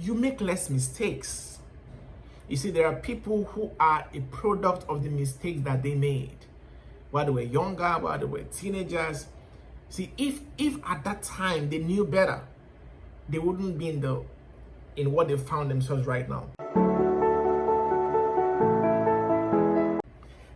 you make less mistakes. You see, there are people who are a product of the mistakes that they made while they were younger, while they were teenagers. See, if at that time they knew better, they wouldn't be in what they found themselves right now.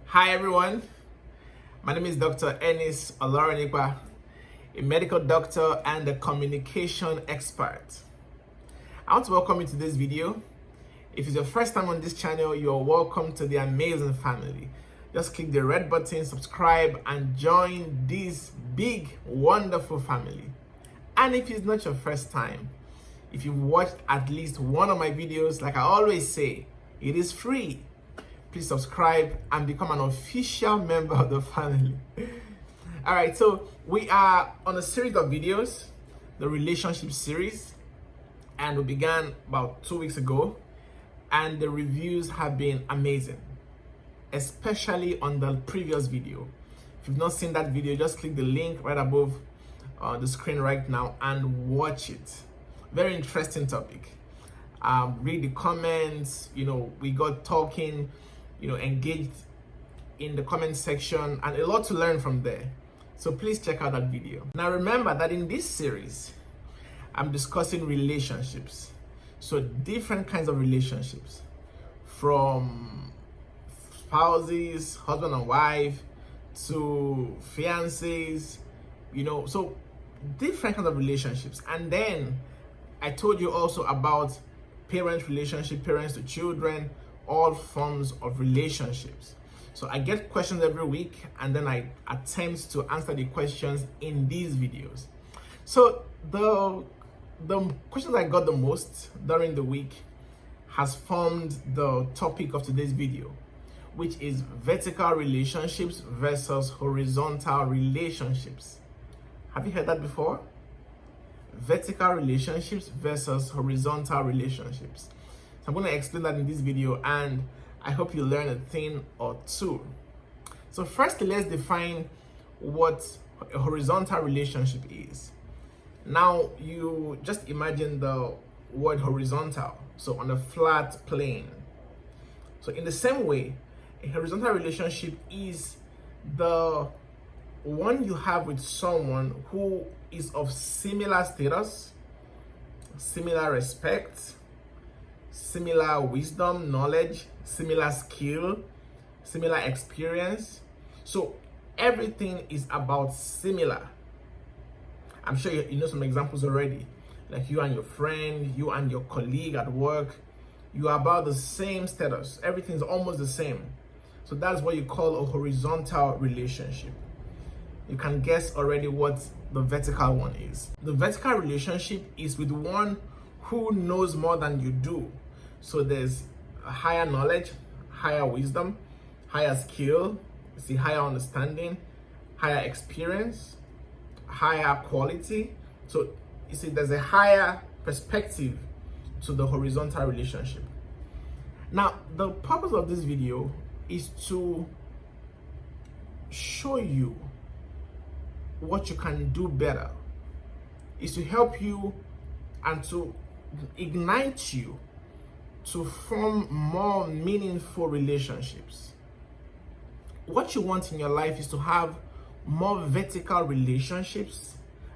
Hi everyone, my name is Dr. Ennis Olorunnipa, a medical doctor and a communication expert. I want to welcome you to this video. If it's your first time on this channel, you're welcome to the amazing family. Just click the red button, subscribe, and join this big, wonderful family. And if it's not your first time, if you've watched at least one of my videos, like I always say, it is free. Please subscribe and become an official member of the family. All right, so we are on a series of videos, the relationship series, and we began about 2 weeks ago, and the reviews have been amazing, especially on the previous video. If you've not seen that video, just click the link right above the screen right now and watch it. Very interesting topic. Read the comments, we got talking, engaged in the comment section, and a lot to learn from there. So please check out that video. Now remember that in this series, I'm discussing relationships. So different kinds of relationships, from spouses, husband and wife, to fiancés, so different kinds of relationships. And then I told you also about parent relationship, parents to children, all forms of relationships. So I get questions every week, and then I attempt to answer the questions in these videos. So the questions I got the most during the week has formed the topic of today's video, which is vertical relationships versus horizontal relationships. Have you heard that before? Vertical relationships versus horizontal relationships. So I'm going to explain that in this video, and I hope you learn a thing or two. So firstly, let's define what a horizontal relationship is. Now, you just imagine the word horizontal, so on a flat plane. So in the same way, a horizontal relationship is the one you have with someone who is of similar status, similar respect, similar wisdom, knowledge, similar skill, similar experience. So everything is about similar. I'm sure you know some examples already, like you and your friend, you and your colleague at work. You are about the same status. Everything's almost the same. So that's what you call a horizontal relationship. You can guess already what the vertical one is. The vertical relationship is with one who knows more than you do. So there's a higher knowledge, higher wisdom, higher skill, higher understanding, higher experience, higher quality. So there's a higher perspective to the horizontal relationship. Now, the purpose of this video is to show you what you can do better, is to help you and to ignite you to form more meaningful relationships. What you want in your life is to have more vertical relationships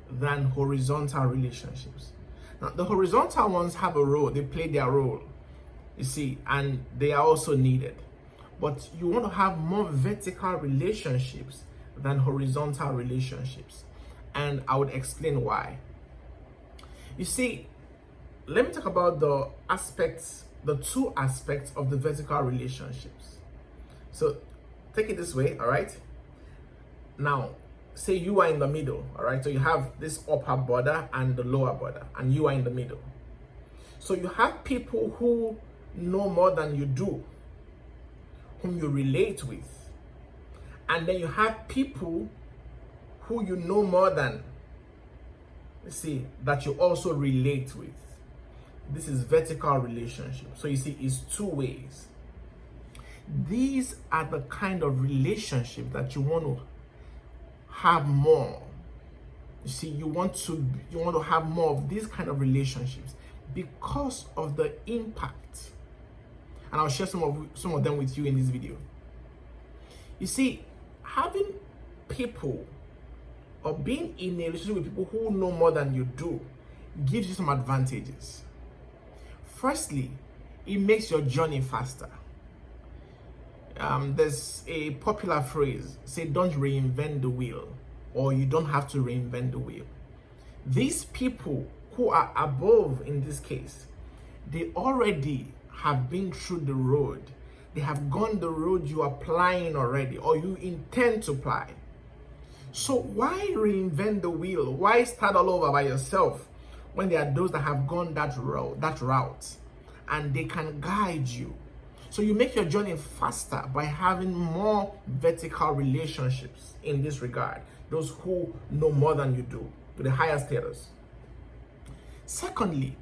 than horizontal relationships. Now, the horizontal ones have a role, they play their role, and they are also needed. But you want to have more vertical relationships than horizontal relationships. And I would explain why. Let me talk about the two aspects of the vertical relationships. So take it this way, all right? Now, say you are in the middle, all right? So you have this upper border and the lower border, and you are in the middle. So you have people who know more than you do, whom you relate with. And then you have people who you know more than, that you also relate with. This is vertical relationship. So it's two ways. These are the kind of relationship that you want to have more. You want to have more of these kind of relationships, because of the impact. And I'll share some of them with you in this video. You see, having people or being in a relationship with people who know more than you do gives you some advantages. Firstly, it makes your journey faster. There's a popular phrase, say, don't reinvent the wheel, or you don't have to reinvent the wheel. These people who are above in this case, they already have been through the road. They have gone the road you are plying already, or you intend to ply. So why reinvent the wheel? Why start all over by yourself when there are those that have gone that route and they can guide you? So you make your journey faster by having more vertical relationships in this regard, those who know more than you do, to the higher status. Secondly,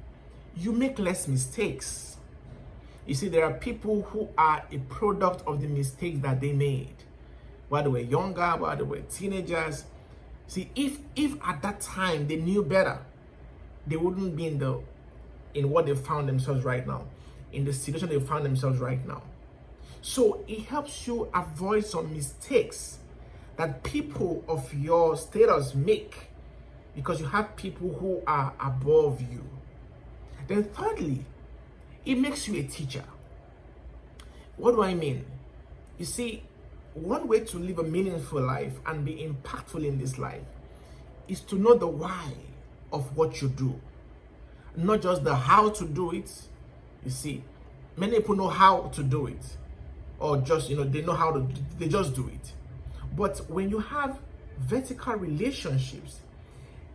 you make less mistakes. You see, there are people who are a product of the mistakes that they made while they were younger, while they were teenagers. See, if at that time they knew better, they wouldn't be in what they found themselves right now, in the situation they found themselves right now. So it helps you avoid some mistakes that people of your status make, because you have people who are above you. Then thirdly, it makes you a teacher. What do I mean? You see, one way to live a meaningful life and be impactful in this life is to know the why of what you do, not just the how to do it. You see, many people know how to do it, or just, they know how to, they just do it. But when you have vertical relationships,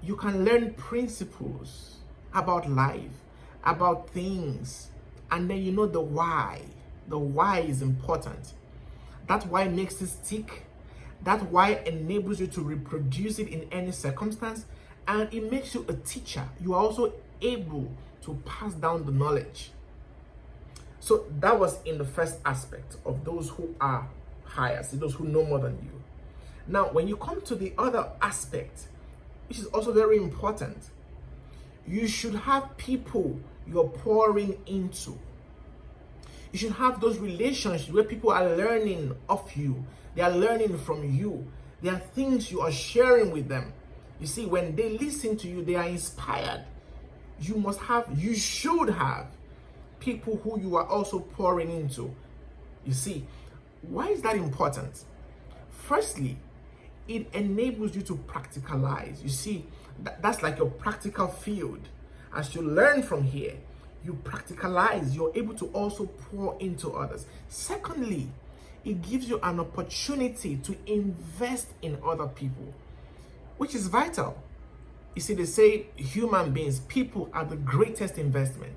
you can learn principles about life, about things, and then you know the why. The why is important. That why makes it stick. That why enables you to reproduce it in any circumstance, and it makes you a teacher. You are also able to pass down the knowledge. So that was in the first aspect of those who are higher, see, those who know more than you. Now, when you come to the other aspect, which is also very important, you should have people you're pouring into. You should have those relationships where people are learning of you. They are learning from you. There are things you are sharing with them. You see, when they listen to you, they are inspired. You should have people who you are also pouring into. You see, why is that important? Firstly, it enables you to practicalize. You see, that's like your practical field. As you learn from here, you practicalize, you're able to also pour into others. Secondly, it gives you an opportunity to invest in other people, which is vital. You see, they say human beings, people are the greatest investment.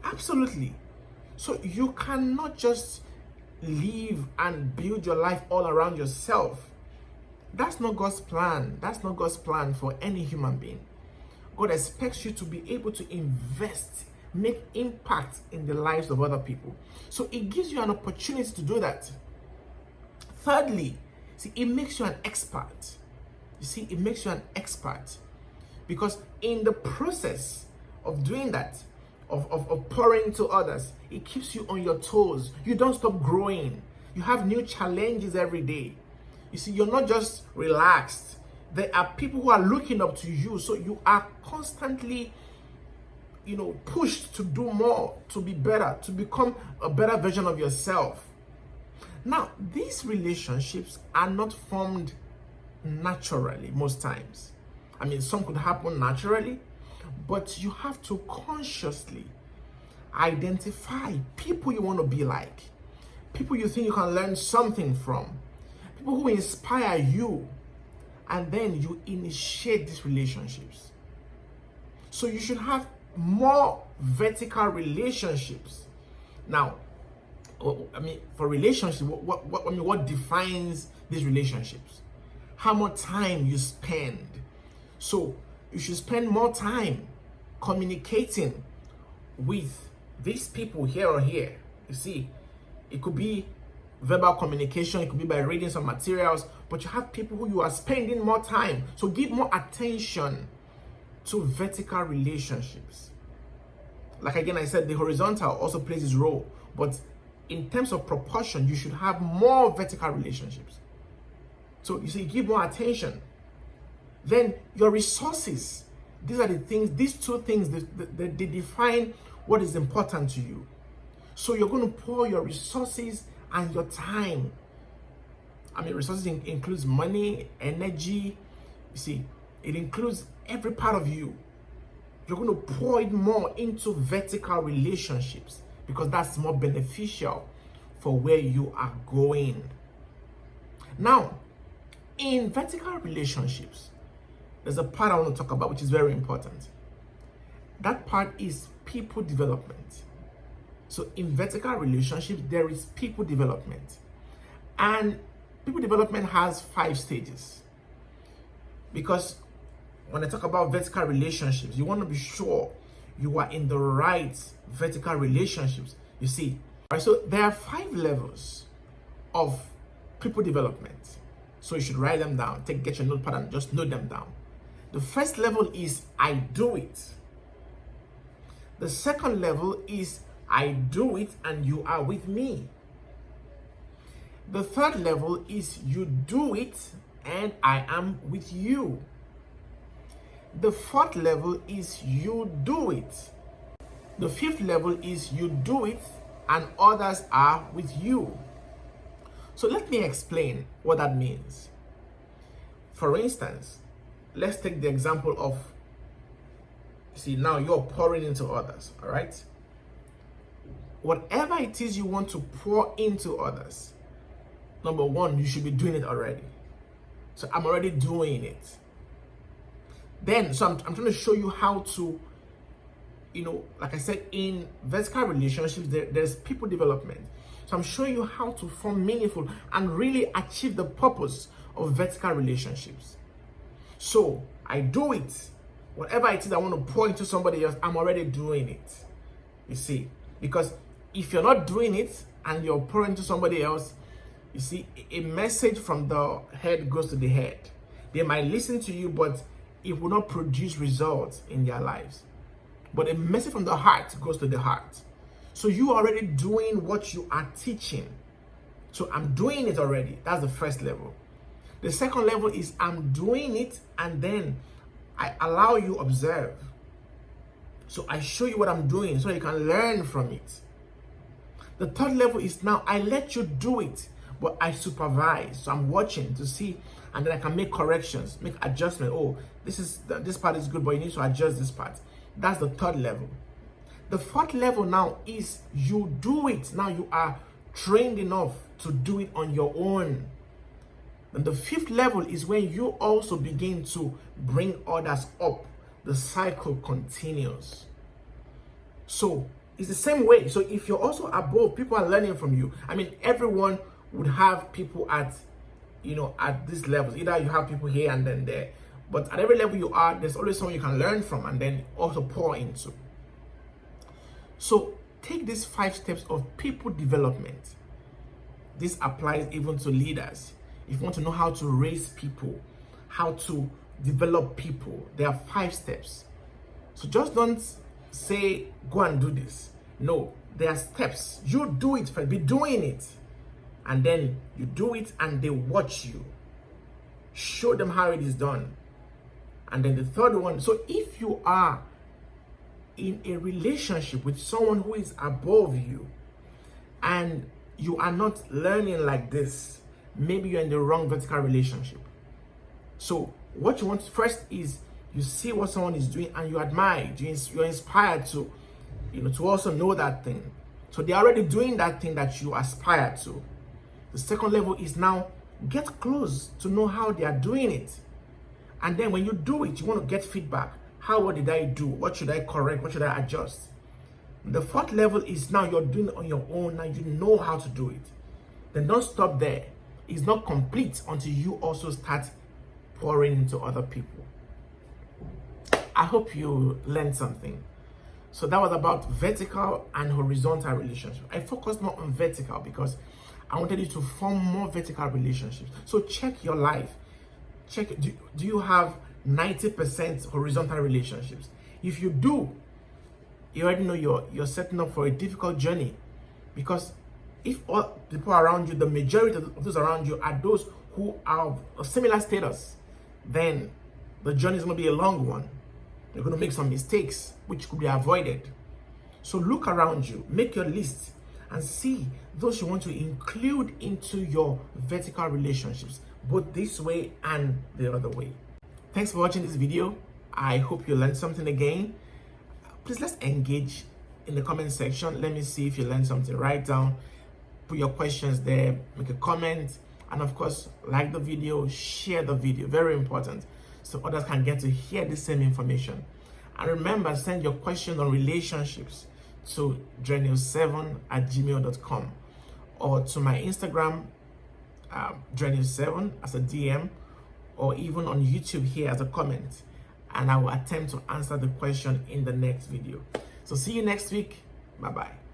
Absolutely. So you cannot just live and build your life all around yourself. That's not God's plan. That's not God's plan for any human being. God expects you to be able to invest, make impact in the lives of other people. So it gives you an opportunity to do that. Thirdly, see, it makes you an expert. You see, it makes you an expert, because in the process of doing that, of pouring to others, it keeps you on your toes. You don't stop growing. You have new challenges every day. You see, you're not just relaxed. There are people who are looking up to you, so you are constantly, pushed to do more, to be better, to become a better version of yourself. Now, these relationships are not formed naturally most times. I mean, some could happen naturally, but you have to consciously identify people you want to be like, people you think you can learn something from, people who inspire you, and then you initiate these relationships. So you should have more vertical relationships. Now, for relationships, what defines these relationships? How much time you spend. So you should spend more time communicating with these people here or here. You see, it could be verbal communication, it could be by reading some materials, but you have people who you are spending more time. So give more attention to vertical relationships. like again, I said the horizontal also plays its role, but in terms of proportion, you should have more vertical relationships. So you see, give more attention. Then your resources, these are the things, these two things, they define what is important to you. So you're going to pour your resources and your time. I mean, resources includes money, energy. You see, it includes every part of you. You're going to pour it more into vertical relationships because that's more beneficial for where you are going. Now, in vertical relationships, there's a part I want to talk about which is very important. That part is people development. So in vertical relationships, there is people development. And people development has 5 stages. Because when I talk about vertical relationships, you want to be sure you are in the right vertical relationships. You see, all right, so there are 5 levels of people development. So you should write them down. Get your notepad and just note them down. The first level is I do it. The second level is I do it and you are with me. The third level is you do it and I am with you. The fourth level is you do it. The fifth level is you do it and others are with you. So let me explain what that means. For instance, let's take the example of, see, now you're pouring into others, all right? Whatever it is you want to pour into others, number one, you should be doing it already. So I'm already doing it. Then, so I'm trying to show you how to, like I said, in vertical relationships, there's people development. So I'm showing you how to form meaningful and really achieve the purpose of vertical relationships. So I do it. Whatever it is I want to pour into somebody else, I'm already doing it. You see, because if you're not doing it and you're pouring into somebody else, you see, a message from the head goes to the head. They might listen to you, but it will not produce results in their lives. But a message from the heart goes to the heart. So you are already doing what you are teaching. So I'm doing it already. That's the first level. The second level is I'm doing it and then I allow you observe. So I show you what I'm doing so you can learn from it. The third level is now I let you do it, but I supervise. So I'm watching to see, and then I can make corrections, make adjustment. Oh, this part is good, but you need to adjust this part. That's the third level. The fourth level now is you do it. Now you are trained enough to do it on your own. And the fifth level is when you also begin to bring others up. The cycle continues. So it's the same way. So if you're also above, people are learning from you. I mean, everyone would have people at these levels. Either you have people here and then there. But at every level you are, there's always someone you can learn from and then also pour into. So take these 5 steps of people development. This applies even to leaders. If you want to know how to raise people, how to develop people, there are 5 steps. So just don't say, go and do this. No, there are steps. You do it first, be doing it. And then you do it and they watch you. Show them how it is done. And then the third one, so if you are in a relationship with someone who is above you and you are not learning like this, maybe you're in the wrong vertical relationship. So what you want first is you see what someone is doing and you admire, you're inspired to, to also know that thing. So they're already doing that thing that you aspire to. The second level is now get close to know how they are doing it. And then when you do it, you want to get feedback. What did I do? What should I correct? What should I adjust? The fourth level is now you're doing it on your own. Now you know how to do it. Then don't stop there. It's not complete until you also start pouring into other people. I hope you learned something. So that was about vertical and horizontal relationships. I focused more on vertical because I wanted you to form more vertical relationships. So check your life. Check, do you have 90% horizontal relationships? If you do, you already know you're setting up for a difficult journey. Because if all people around you, the majority of those around you are those who are of a similar status, then the journey is going to be a long one. You're going to make some mistakes which could be avoided. So look around you, make your list, and see those you want to include into your vertical relationships, both this way and the other way. Thanks for watching this video. I hope you learned something again. Please, let's engage in the comment section. Let me see if you learned something. Write down, put your questions there, make a comment, and of course, like the video, share the video. Very important, so others can get to hear the same information. And remember, send your question on relationships to drenil7@gmail.com or to my Instagram, drenil7 as a DM, or even on YouTube here as a comment, and I will attempt to answer the question in the next video. So see you next week. Bye-bye.